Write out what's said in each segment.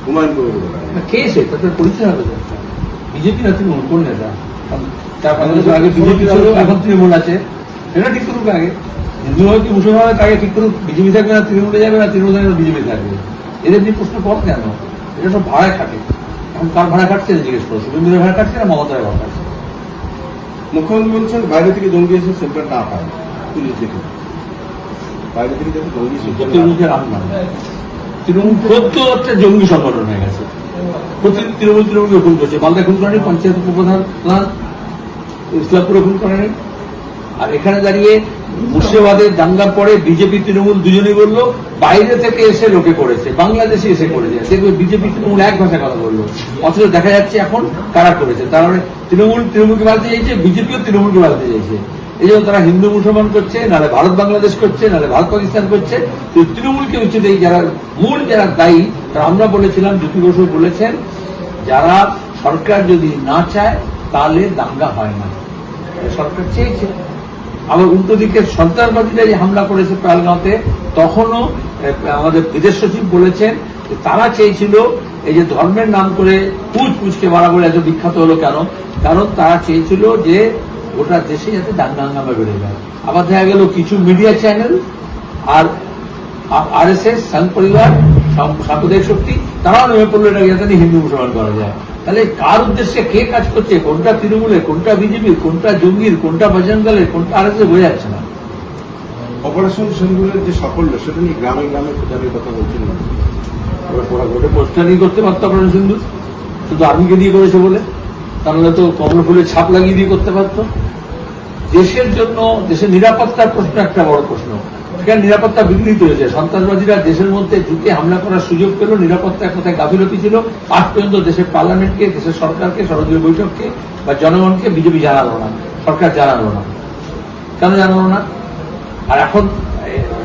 হুমায়ুন কবির কে এসে তাদের পরিচয় হবে বিজেপি না তৃণমূল কোন নেতা 4-5 বছর আগে বিজেপি ছিল, এখন তৃণমূল আছে, এটা ঠিক করুক আগে। হিন্দু হয় কি মুসলমান হয় তাকে ঠিক করুক, বিজেপি থাকবে না তৃণমূলে যাবে, না তৃণমূল থাকবে না বিজেপি থাকবে। এদের নিয়ে প্রশ্ন কম কেন? এটা সব ভাড়ায় খাটে। এখন কার ভাড়া কাটছে জিজ্ঞেস করো, শুভেন্দুরের ভাড়া কাটছে না মমতার ভাড়া কাটছে? মুখ্যমন্ত্রী বলছেন বাইরে থেকে জঙ্গি এসে সেন্টার না পায়, পুলিশ দেখে বাইরে থেকে যাতে জঙ্গি তৃণমূলকে রাম না, তৃণমূল প্রত্যেক হচ্ছে জঙ্গি সংগঠন হয়ে গেছে। প্রতিদিন তৃণমূলকে খুন করছে। মালদা খুন করেনি, পঞ্চায়েত উপপ্রধান ইসলামপুরে খুন করেনি। আর এখানে দাঁড়িয়ে মুর্শিদাবাদের দাঙ্গার পরে বিজেপি তৃণমূল দুজনেই বললো বাইরে থেকে এসে লোকে করেছে, বাংলাদেশে এসে করেছে। দেখবে বিজেপি তৃণমূল এক ভাষায় কথা বললো, অথচ দেখা যাচ্ছে এখন কারা করেছে। তার মানে তৃণমূলকে বাঁধতে চাইছে, বিজেপিও তৃণমূলকে বাঁধতে চাইছে। এই জন্য তারা হিন্দু মুসলমান করছে, নাহলে ভারত বাংলাদেশ করছে, নাহলে ভারত পাকিস্তান করছে। তৃণমূলকে উচিত এই যারা মূল যারা দায়ী, তারা আমরা বলেছিলাম, জ্যোতি বসু বলেছেন, যারা সরকার যদি না চায় তাহলে দাঙ্গা হয় না। সরকার চেয়েছে। আবার উল্টো দিকে সন্ত্রাসবাদীরা যে হামলা করেছে পাহেলগাঁওতে, তখনও আমাদের বিদেশ সচিব বলেছেন যে তারা চেয়েছিল এই যে ধর্মের নাম করে পুচকে মারা বলে এত বিখ্যাত হলো কেন? কারণ তারা চেয়েছিল যে গোটা দেশে যাতে দাঙ্গা হাঙ্গামা বেড়ে যায়। আবার দেখা গেল কিছু মিডিয়া চ্যানেল আর আরএসএস, সংঘ পরিবার, সাম্প্রদায়িক শক্তি, তারাও নেমে পড়লো এটা যাতে হিন্দু মুসলমান করা যায়। তাহলে কার উদ্দেশ্যে কে কাজ করছে, কোনটা তৃণমূলের, কোনটা বিজেপির, কোনটা জঙ্গির, কোনটা বজরংদলের, কোনটা আরএসএস বোঝা যাচ্ছে না। অপারেশন সিন্দুরের যে সাফল্য, সেটা নিয়ে গ্রামে গ্রামে প্রচারের কথা বলছেন না? ওরা গোটে পোস্টারই করতে পারতো অপারেশন সিন্দুর, শুধু আর্মিকে দিয়ে করেছে বলে। তাহলে তো কমলফুলের ছাপ লাগিয়ে দিয়ে করতে পারতো। দেশের জন্য, দেশের নিরাপত্তার প্রশ্ন একটা বড় প্রশ্ন। সেখানে নিরাপত্তা বিঘ্নিত হয়েছে। সন্ত্রাসবাদীরা দেশের মধ্যে ঢুকে হামলা করার সুযোগ পেল, নিরাপত্তা কোথায় গাফিলতি ছিল, আজ পর্যন্ত দেশের পার্লামেন্টকে, দেশের সরকারকে, সরকারি বৈঠককে বা জনগণকে বিজেপি জানালো না, সরকার জানালো না। কেন জানালো না? আর এখন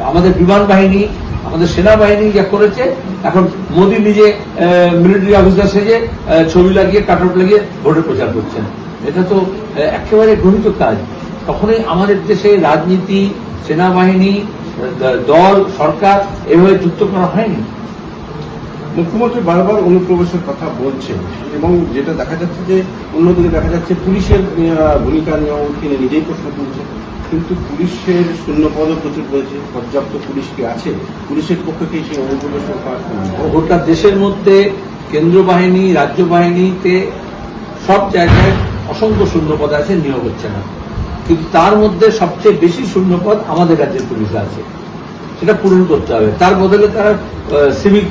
আমাদের বিমান বাহিনী, আমাদের সেনাবাহিনী যা করেছে, এখন মোদী নিজে মিলিটারি অফিসার সেজে ছবি লাগিয়ে, কাটআউট লাগিয়ে ভোটের প্রচার করছেন। এটা তো একেবারে ঘনিত কাজ। তখনই আমাদের দেশে রাজনীতি, সেনাবাহিনী, দল, সরকার এভাবে যুক্ত করা হয়নি। মুখ্যমন্ত্রী বারবার অনুপ্রবেশের কথা বলছেন, এবং যেটা দেখা যাচ্ছে যে অন্যদিকে দেখা যাচ্ছে পুলিশের ভূমিকা নিয়েও তিনি নিজেই প্রশ্ন তুলছেন। কিন্তু পুলিশের শূন্যপদও প্রচুর রয়েছে, পর্যাপ্ত পুলিশ কি আছে? পুলিশের পক্ষে কি সেই অনুপ্রবেশের কাজ? গোটা দেশের মধ্যে কেন্দ্র বাহিনী, রাজ্য বাহিনীতে সব জায়গায় অসংখ্য শূন্যপদ আছে, নিয়োগ হচ্ছে না। কিন্তু তার মধ্যে সবচেয়ে বেশি শূন্যপদ আমাদের রাজ্যের পুলিশে আছে, সেটা পূরণ করতে হবে। তার বদলে তারা সিভিক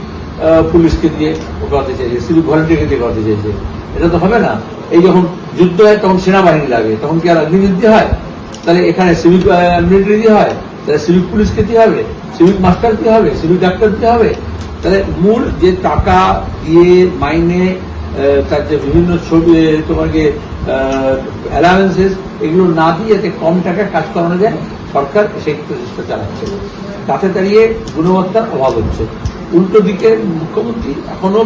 পুলিশকে দিয়ে করাতে চাইছে, সিভিক ভলেন্টিয়ারকে দিয়ে করাতে চাইছে। এটা তো হবে না। এই যখন যুদ্ধ হয় তখন সেনাবাহিনী লাগে, তখন কি আর অগ্নিযুদ্ধ হয়? তাহলে এখানে সিভিক মিলিটারি দিয়ে হয়, তাহলে সিভিক পুলিশকে দিয়ে হবে, সিভিক মাস্টার দিয়ে হবে, সিভিক ডাক্তার দিয়ে হবে। তাহলে মূল যে টাকা দিয়ে মাইনে, তার যে বিভিন্ন ছবি তোমাকে অ্যালাউন্সেস, এগুলো না দিয়ে যাতে কম টাকায় কাজ করানো যায়, সরকার সেই প্রচেষ্টা চালাচ্ছে। তাতে দাঁড়িয়ে গুণবত্তার অভাব হচ্ছে। উল্টো দিকে মুখ্যমন্ত্রী এখনো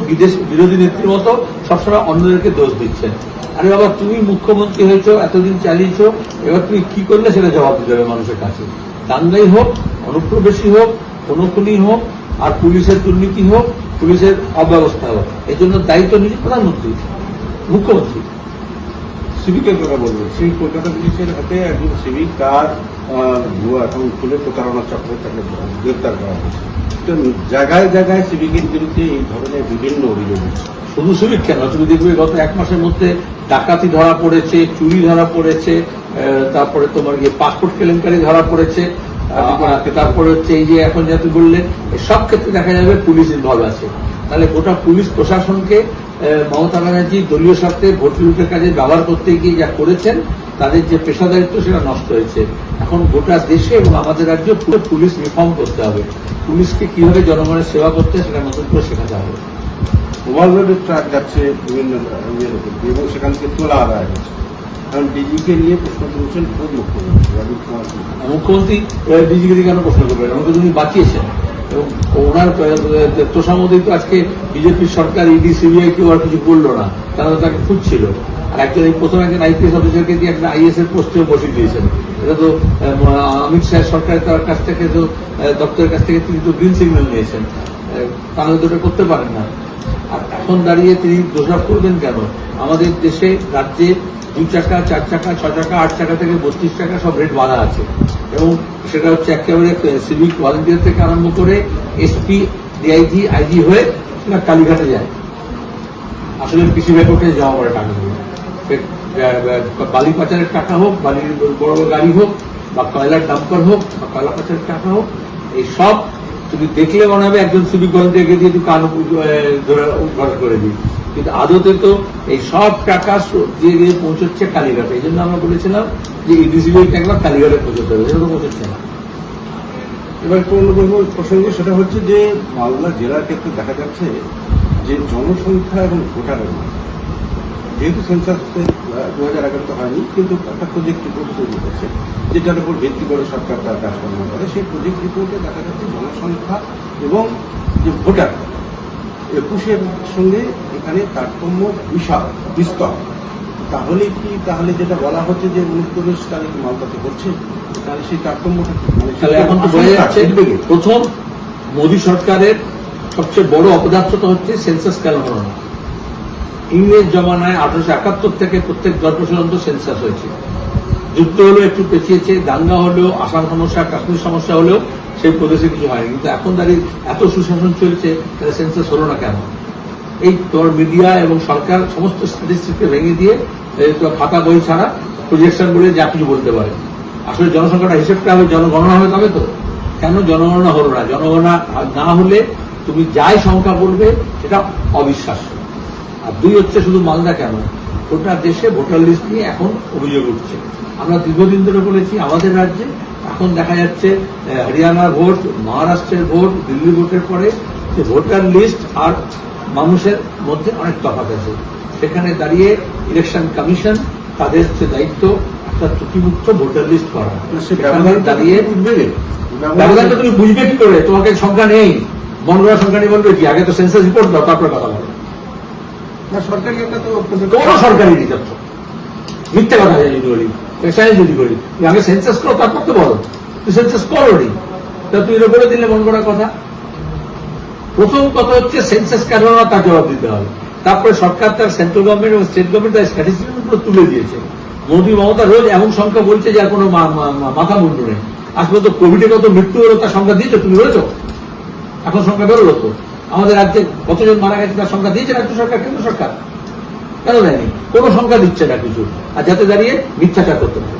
বিরোধী নেত্রীর মতো সবসময় অন্যদেরকে দোষ দিচ্ছেন। আরে বাবা, তুমি মুখ্যমন্ত্রী হয়েছো, এতদিন চালিয়েছো, এবার তুমি কি করলে সেটা জবাব দিতে হবে মানুষের কাছে। দাঙ্গাই হোক, অনুপ্রবেশী হোক, খুনোখুনি হোক, আর পুলিশের দুর্নীতি হোক, পুলিশের অব্যবস্থা হোক, এই জন্য দায়িত্ব নিচ্ছে প্রধানমন্ত্রী, মুখ্যমন্ত্রী। সিভিকের কথা বলবেন, সেই কলকাতা পুলিশের হাতে একজন সিভিক, তার ভুয়া অ্যাকাউন্ট খুলে প্রতারণা চক্রে তাকে গ্রেপ্তার করা হয়েছে। জায়গায় জায়গায় সিভিকের বিরুদ্ধে এই ধরনের বিভিন্ন অভিযোগ হচ্ছে। শুধু সিভিক কেন, তুমি দেখবে গত 1 মাসের মধ্যে ডাকাতি ধরা পড়েছে, চুরি ধরা পড়েছে, তারপরে তোমার পাসপোর্ট কেলেঙ্কারি ধরা পড়েছে, তারপরে হচ্ছে এই যে এখন যা তুমি বললেন, সব ক্ষেত্রে দেখা যাবে পুলিশ ইনভলভ আছে। তাহলে গোটা পুলিশ প্রশাসনকে মমতা ব্যানার্জি দলীয় স্বার্থে ভোট লুটের কাজে ব্যবহার করতে গিয়ে যা করেছেন, তাদের যে পেশাদারিত্ব সেটা নষ্ট হয়েছে। এখন গোটা দেশে এবং আমাদের রাজ্যে পুরো পুলিশ রিফর্ম করতে হবে। পুলিশকে কিভাবে জনগণের সেবা করতে সেটা নতুন করে শেখাতে হবে। ওভারলোডের ট্রাক যাচ্ছে বিভিন্ন ইয়ের উপর, এবং সেখান থেকে তোলা আদায় হচ্ছে। কারণ ডিজিকে নিয়ে প্রশ্ন তুলছেন খুব মুখ্যমন্ত্রী রাজীব কুমার সিং। মুখ্যমন্ত্রী ডিজিকে কেন প্রশ্ন করবেন? আমাকে তিনি বাঁচিয়েছেন, এবং ওনার তোষামোদেই তো আজকে বিজেপির সরকার ইডি সিবিআই কেউ আর কিছু বললো না, তারা তাকে খুঁজছিল। আর একজন এই প্রথম একজন আইপিএস অফিসারকে দিয়ে একটা আইএস এর পোস্টেও বসিয়ে দিয়েছেন। এটা তো অমিত শাহ সরকারের তার কাছ থেকে, তো দপ্তরের কাছ থেকে তিনি তো গ্রিন সিগন্যাল নিয়েছেন, তাহলে তো এটা করতে পারেন না। আর এখন দাঁড়িয়ে তিনি দোষারোপ করবেন কেন? আমাদের দেশে রাজ্যে 2 চাকা 4 চাকা 6 চাকা 8 চাকা থেকে 32 টাকা সব রেট বাড়া আছে, এবং সেটা হচ্ছে একেবারে সিভিক ভলান্টিয়ার থেকে আরম্ভ করে এসপি, ডিআইজি, আইজি হয়ে সেটা কালীঘাটে যায়, আসলে কৃষি ব্যাপকে জমা করে টাকাগুলো। বালি পাচারের টাকা হোক, বালির বড় বড় গাড়ি হোক, বা কয়লার ডাম্পার হোক, বা কয়লা পাচারের টাকা হোক, এই সব তুমি দেখলে মনে হবে একজন সিভিক ভলান্টিয়ারকে দিয়ে তুই কান ধরে উদ্ঘাটন করে দিই, কিন্তু আদতে তো এই সব টাকা দিয়ে গিয়ে পৌঁছচ্ছে কালীঘাটে। এই জন্য আমরা বলেছিলাম যে ইডিসিবিল একবার কালীঘাটে পৌঁছতে হবে, সেটা তো পৌঁছচ্ছে না। এবার একটু অন্য প্রসঙ্গ, সেটা হচ্ছে যে মালদা জেলার ক্ষেত্রে দেখা যাচ্ছে যে জনসংখ্যা এবং ভোটারের মান, যেহেতু সেন্সাস 2011 হয়নি, কিন্তু একটা প্রজেক্ট রিপোর্ট তৈরি হয়েছে যেটার উপর ভিত্তি করে সরকার তার কাজকর্ম করে। সেই প্রজেক্ট রিপোর্টে দেখা যাচ্ছে জনসংখ্যা এবং যে ভোটার 21-এর সঙ্গে এখানে তারতম্য বিশাল বিস্তর। তাহলে যেটা বলা হচ্ছে যে 19 তারিখ মালদাতে হচ্ছে, তাহলে সেই তারতম্যটা কি? তাহলে এখন তো বোঝা যাচ্ছে প্রথম মোদী সরকারের সবচেয়ে বড় অপদার্থতা হচ্ছে সেন্সাস কেন হলো না। ইংরেজ জমানায় 1871 থেকে প্রত্যেক 10 বছর অন্তর সেন্সাস হয়েছে। যুদ্ধ হলো, একটু পেছিয়েছে, দাঙ্গা হলেও, আসাম সমস্যা, কাশ্মীর সমস্যা হলেও সেই প্রদেশে কিছু হয়নি। কিন্তু এখন দাঁড়িয়ে এত সুশাসন চলছে, তাহলে সেন্সাস হলো না কেন? এই তোর মিডিয়া এবং সরকার সমস্ত স্ট্যাটিস্টিককে ভেঙে দিয়ে খাতা বই ছাড়া প্রজেকশন বলে যা কিছু বলতে পারে। আসলে জনসংখ্যাটা হিসেবটা হবে, জনগণনা হবে, তবে তো কেন জনগণনা হলো না? জনগণনা না হলে তুমি যাই সংখ্যা বলবে সেটা অবিশ্বাস্য। আর 2 হচ্ছে শুধু মালদা কেন, গোটা দেশে ভোটার লিস্ট নিয়ে এখন অভিযোগ উঠছে। আমরা দীর্ঘদিন ধরে বলেছি আমাদের রাজ্যে এখন দেখা যাচ্ছে হরিয়ানার ভোট, মহারাষ্ট্রের ভোট, দিল্লি ভোটের পরে যে ভোটার লিস্ট আর মানুষের মধ্যে অনেক তফাৎ আছে। সেখানে দাঁড়িয়ে ইলেকশন কমিশন তাদের যে দায়িত্ব একটা ত্রুটিমুক্ত ভোটার লিস্ট করা, সেখানে দাঁড়িয়ে ব্যবধানটা তুমি বুঝবে কি করে? তোমাকে সংখ্যা নেই, মন করার সংখ্যা নেই বলবে কি? আগে তো সেন্সাস রিপোর্ট দাও, তারপরে কথা বলো। সরকারি একটা তো কোনো সরকারি রিপোর্ট মিথ্যে কথা যদি করি, পেশায় যদি করি, আগে সেন্সাস করো, তারপর তো বলো তুই সেন্সাস করো নি, তা তুই এটা বলে দিলে মন করার কথা। প্রথম কথা হচ্ছে সেন্সাস কেন না তার জবাব দিতে হবে। তারপরে সরকার তার সেন্ট্রাল গভর্নমেন্ট এবং স্টেট গভর্নমেন্ট তার স্ট্যাটিস্টিক্স উপর তুলে দিয়েছে। মোদী মমতা রোজ এমন সংখ্যা বলছে যার কোনো মাথা মুন্ডু নেই। আজ পর্যন্ত কোভিডে কত মৃত্যু হলো তার সংখ্যা দিয়েছো, তুমি রয়েছ? এখন সংখ্যা বেরোলো তো। আমাদের রাজ্যে কতজন মারা গেছে তার সংখ্যা দিয়েছে রাজ্য সরকার, কেন্দ্র সরকার? কেন দেয়নি? কোনো সংখ্যা দিচ্ছে না কিছু, আর যাতে দাঁড়িয়ে মিথ্যাচার করতে পারে।